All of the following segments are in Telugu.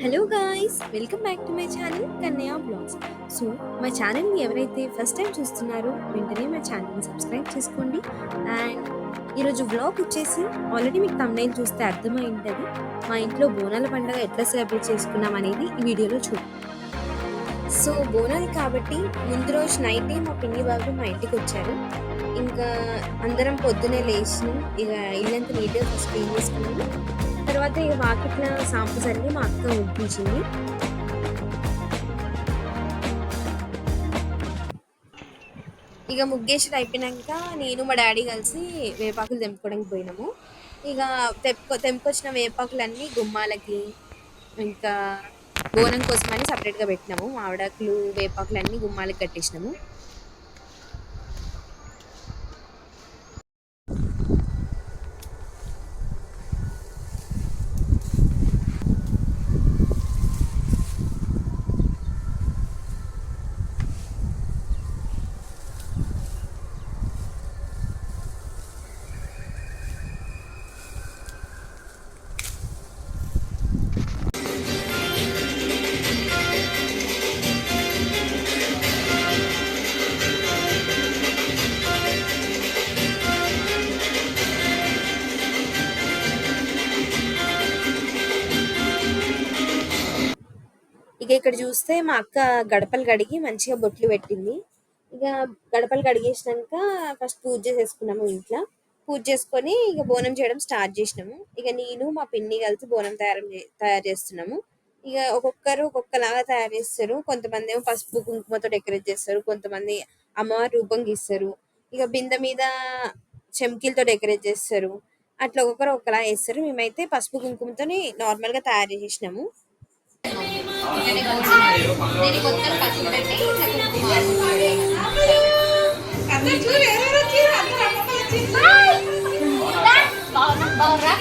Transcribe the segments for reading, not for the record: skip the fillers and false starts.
Hello guys! Welcome back to my channel Kannayya vlogs. So, మా ఛానల్‌ని ఎవరైతే ఫస్ట్ టైమ్ చూస్తున్నారో వెంటనే మా ఛానల్‌ని సబ్స్క్రైబ్ చేసుకోండి. అండ్ ఈరోజు వ్లాగ్ వచ్చేసి ఆల్రెడీ మీకు థంబ్‌నెయిల్ చూస్తే అర్థమై ఉంటది. మా ఇంట్లో బోనాల పండుగ ఎట్లా సెలబ్రేట్ చేసుకున్నాం అనేది ఈ వీడియోలో చూద్దాం. సో, బోనాలు కాబట్టి ముందు రోజు నైటే మా పిన్ని వాళ్ళు మా ఇంటికొచ్చారు. ఇంకా అందరం పొద్దున్నే లేచినాం. ఇక ఇల్లంతా నీట్‌గా ఫస్ట్ క్లీన్ చేసుకున్నాము. తర్వాత ఇక వాకిట్ల సాంపు చల్లి మా అక్క ముగ్గించింది. ఇక ముగ్గేసేది అయిపోయినాక నేను మా డాడీ కలిసి వేపాకులు తెంపుకోవడానికి పోయినాము. ఇక తెంపుకొచ్చిన వేపాకులన్నీ గుమ్మాలకి ఇంకా బోనం కోసమని సపరేట్‌గా పెట్టినాము. మామిడాకులు, వేపాకులన్నీ గుమ్మాలకి కట్టేసినాము. ఇక ఇక్కడ చూస్తే మా అక్క గడపలు కడిగి మంచిగా బొట్లు పెట్టింది. ఇక గడపలు కడిగేసినాక ఫస్ట్ పూజ చేసేసుకున్నాము ఇంట్లో. పూజ చేసుకొని ఇక బోనం చేయడం స్టార్ట్ చేసినాము. ఇక నేను మా పిన్ని కలిసి బోనం తయారు చేస్తున్నాము. ఇక ఒక్కొక్కరు ఒక్కొక్కలాగా తయారు చేస్తారు. కొంతమంది ఏమో పసుపు కుంకుమతో డెకరేట్ చేస్తారు, కొంతమంది అమ్మవారి రూపం గీస్తారు, ఇక బిందె మీద చెమ్కీలతో డెకరేట్ చేస్తారు. అట్లా ఒక్కొక్కరు ఒక్కలా చేస్తారు. మేమైతే పసుపు కుంకుమతోని నార్మల్ గా తయారు చేసినాము. దీనికి మొత్తం పసుపు పెట్టి ఇట్లా కుంకుమ బాగురా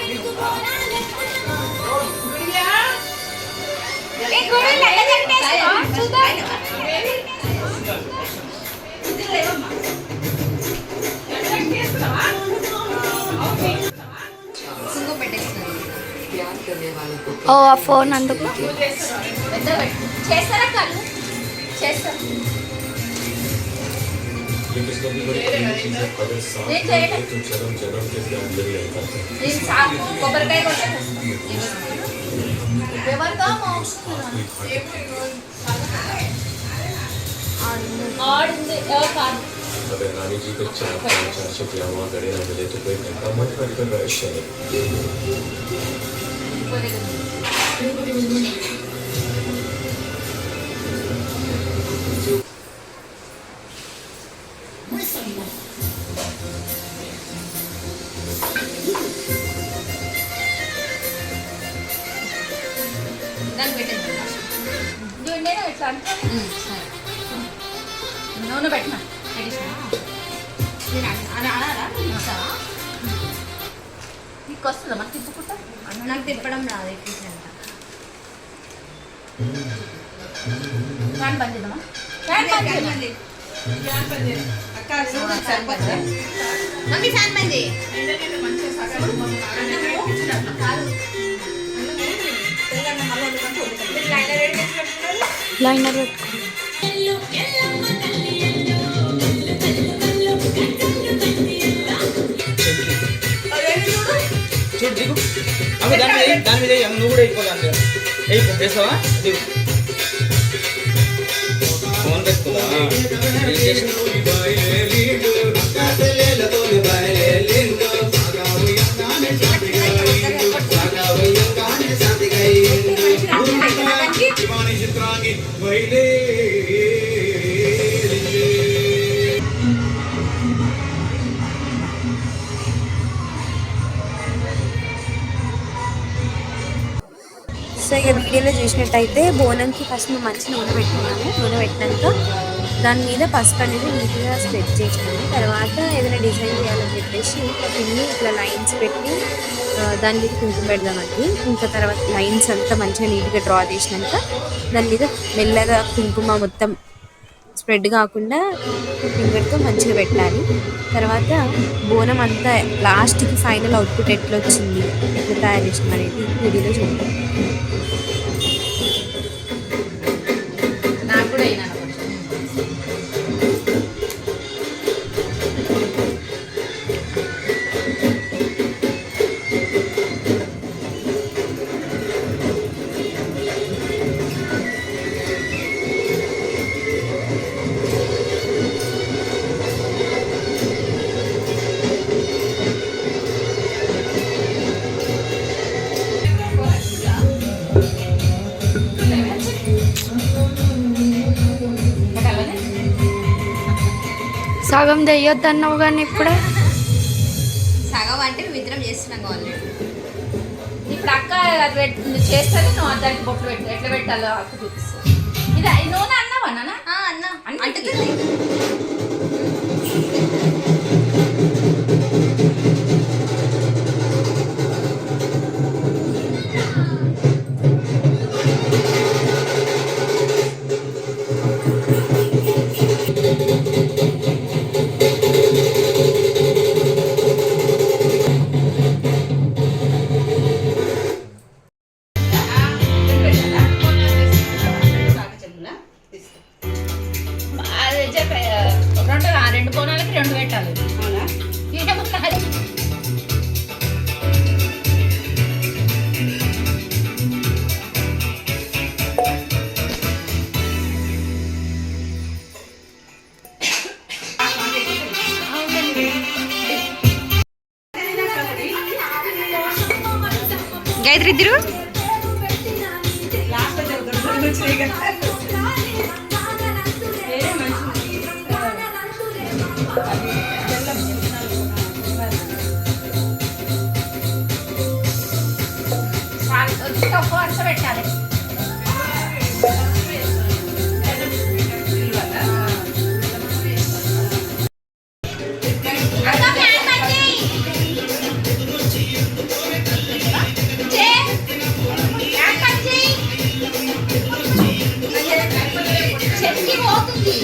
ఓ ఆ ఫోన్ అందుకు చేస్తారా కళ్ళు చేస్తారు. కొబ్బరికాయ अगर रानी जी को 400 रुपया वहाँ गड़े ना मिले तो कोई घंटा मत कर रश है। నూనె పెట్టినా నీకు వస్తుందా మరి తిప్పుకుంటా? నాకు తిప్పడం రాదు ఎట్లంట. ఫ్యాన్ బంద్ చేద్దామా? ఫ్యాన్ బంద్ చేయండి. మమ్మీ ఫ్యాన్ బంద్ చేయి. లైనర్ పెట్టుకో. చూడు దిగు అవి దాని మీద నువ్వు కూడా అయిపో దాని అయిపో వేస్తావా దిగు ఫోన్ పెట్టుకుందా సో ఇక వీడియోలో చూసినట్టయితే బోనంకి ఫస్ట్ మేము మంచి నూనె పెట్టుకున్నాము. నూనె పెట్టినాక దాని మీద పసుపు అనేది నీట్గా స్ప్రెడ్ చేసినాము. తర్వాత ఏదైనా డిజైన్ చేయాలని చెప్పేసి ఇట్లా పిన్ని ఇట్లా లైన్స్ పెట్టి దాని మీద కుంకుమ పెడదామండి. ఇంకా తర్వాత లైన్స్ అంతా మంచిగా నీట్గా డ్రా చేసినాక దాని మీద మెల్లగా కుంకుమ మొత్తం స్ప్రెడ్ కాకుండా ఫింగర్తో మంచిగా పెట్టాలి. తర్వాత బోనం అంతా లాస్ట్కి ఫైనల్ అవుట్పుట్ ఎట్లా వచ్చింది, ఎట్లా తయారు చేసినాం అనేది వీడియోలో చూద్దాం. సగం చెయ్యొద్దన్నావు కానీ ఇప్పుడే సగం అంటే నువ్వు ఇద్దరం చేస్తున్నాం ఆల్రెడీ. ఇప్పుడు అక్క అది చేస్తుంది, నువ్వు దానికి బొట్లు పెట్టు, ఎట్లా పెట్టాలో అక్క చూపిస్తుంది. ఇది నూనె అన్నావా నాన్న? అన్న అంటుతుంది. రెండు కోణాలకి రెండు పెట్టాలి. అవునా? గాయత్రి ఇద్దరు ఒక్క వరుస పెట్టాలి. చెక్కి పోతుంది.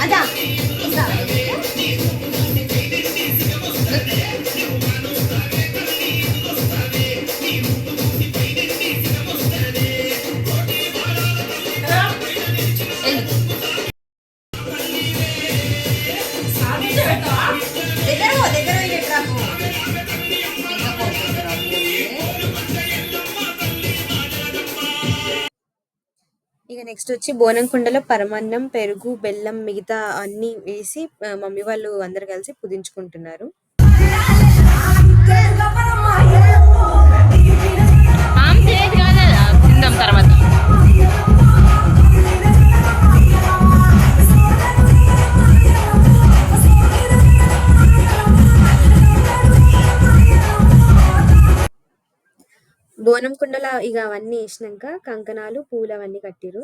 అదా ఇక నెక్స్ట్ వచ్చి బోనం కుండలో పరమాన్నం, పెరుగు, బెల్లం, మిగతా అన్నీ వేసి మమ్మీ వాళ్ళు అందరు కలిసి పుదించుకుంటున్నారు. తర్వాత బోనం కుండలో ఇక అవన్నీ వేసినాక కంకణాలు, పూలు అవన్నీ కట్టిరు.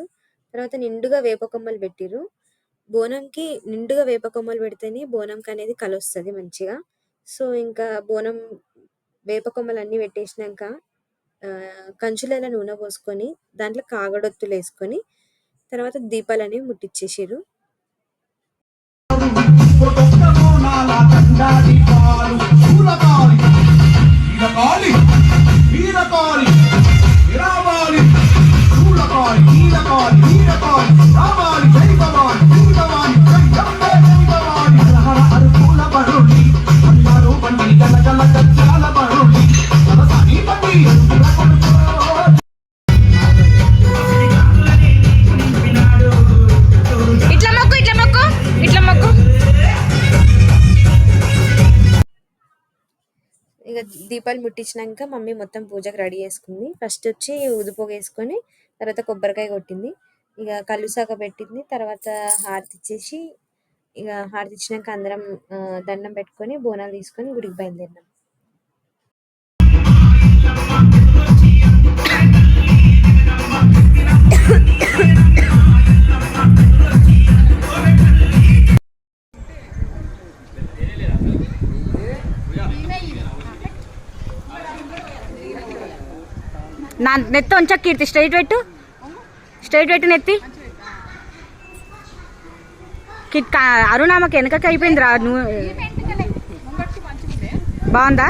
తర్వాత నిండుగా వేప కొమ్మలు పెట్టిరు. బోనంకి నిండుగా వేప కొమ్మలు పెడితేనే బోనంకి అనేది కలొస్తుంది మంచిగా. సో ఇంకా బోనం వేప కొమ్మలు అన్నీ పెట్టేసినాక కంచులలో నూనె పోసుకొని దాంట్లో కాగడొత్తులు వేసుకొని తర్వాత దీపాలు అనేవి ముట్టించేసారు. ఇక దీపాలు ముట్టించినాక మమ్మీ మొత్తం పూజకు రెడీ చేసుకుంది. ఫస్ట్ వచ్చి ఉదుపోగ వేసుకొని తర్వాత కొబ్బరికాయ కొట్టింది. ఇక కలుసాక పెట్టింది. తర్వాత హారతి ఇచ్చేసి ఇక హారతి ఇచ్చినాక అందరం దండం పెట్టుకొని బోనాలు తీసుకొని గుడికి బయలుదేరినాం. నా నెత్తి ఉంచ కీర్తి, స్ట్రైట్ పెట్టు నెత్తి. అరుణామకి వెనకకి అయిపోయింది రా. నువ్వు బాగుందా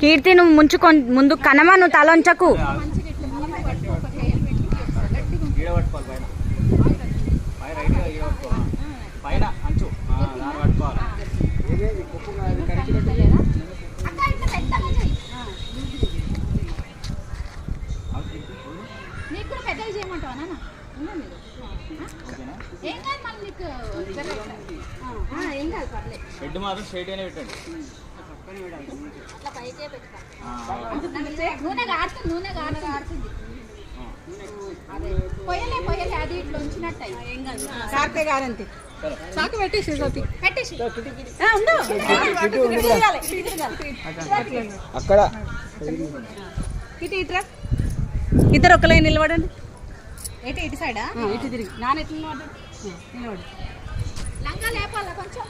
కీర్తి? నువ్వు ముంచుకో ముందు కనమా, నువ్వు తల ఉంచకు. అక్క ఇట్లా పెద్దగా చేయి. నీకు కూడా పెద్దగా చేయమంటావా నాన్న? ఉండండి మీరు. ఏం కాదు మళ్ళీ నీకు ఏం కాదు పర్లేదు. హెడ్ మాత్రం స్ట్రైట్ గానే పెట్టండి. అట్లా పైకే పెట్టుకో. నూనె కారుతుంది, నూనె కారుతుంది. పొయ్యలే అది ఇట్లా ఉంచినట్టు ఏం కాదు. కార్తె గారంతే చాకు పెట్టేసి పెట్టేసి అక్కడ ఇట్రా ఇద్దరు ఒక లైన్ నిలబడండి. ఇటు సైడా ఇటు తిరిగి నాన్న ఎట్లా నిలబడు నిలబడు. లంగా లేపాలా కొంచెం.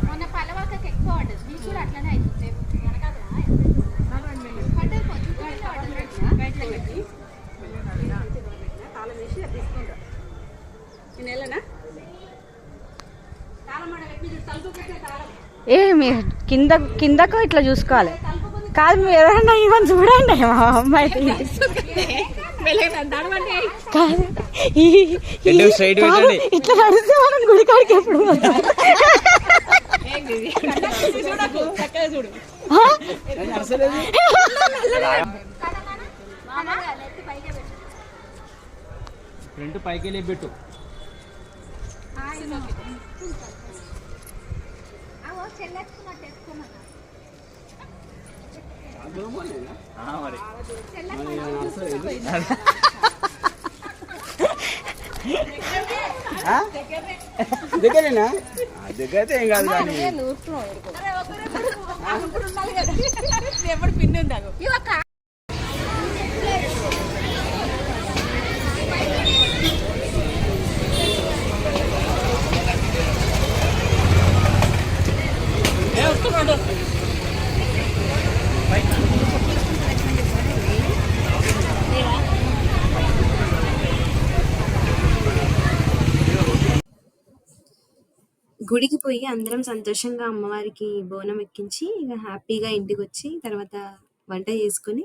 మొన్న పలవాకకి ఎక్కువ పడ్డది. నీకు కూడా అట్లనే అవుతుంది. పడ్డది కొంచెం తాళం వేసి అది తీసుకుంటా. నేను వెళ్ళనా తాళం తలుపు పెట్టే తాళం ఏమి కిందకు ఇట్లా చూసుకోవాలి కాదు. మీరు ఎవరన్నా ఇవన్నీ చూడండి మా అమ్మాయి కాదు. స్ట్రైట్ పెట్టండి. ఇట్లా నడిస్తే మనం గుడికాడికి ఎప్పుడు పోతాం? చూడు ఫ్రంట్ పైకి లేబెట్టు. చెల్లెత్తుకున్నట్టు ఎత్తుకోమన్నా. మరి దగ్గరేనా? దగ్గరైతే ఏం కాదు కానీ ఎప్పుడు పిన్ని ఉందా గుడికి పోయి అందరం సంతోషంగా అమ్మవారికి బోనం ఎక్కించి ఇక హ్యాపీగా ఇంటికి వచ్చి తర్వాత వంట చేసుకొని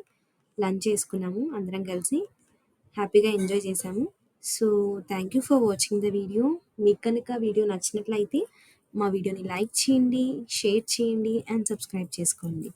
లంచ్ చేసుకున్నాము. అందరం కలిసి హ్యాపీగా ఎంజాయ్ చేసాము. So thank you for watching the video. మీకు కనుక వీడియో నచ్చినట్లయితే మా వీడియోని లైక్ చేయండి, షేర్ చేయండి అండ్ సబ్స్క్రైబ్ చేసుకోండి.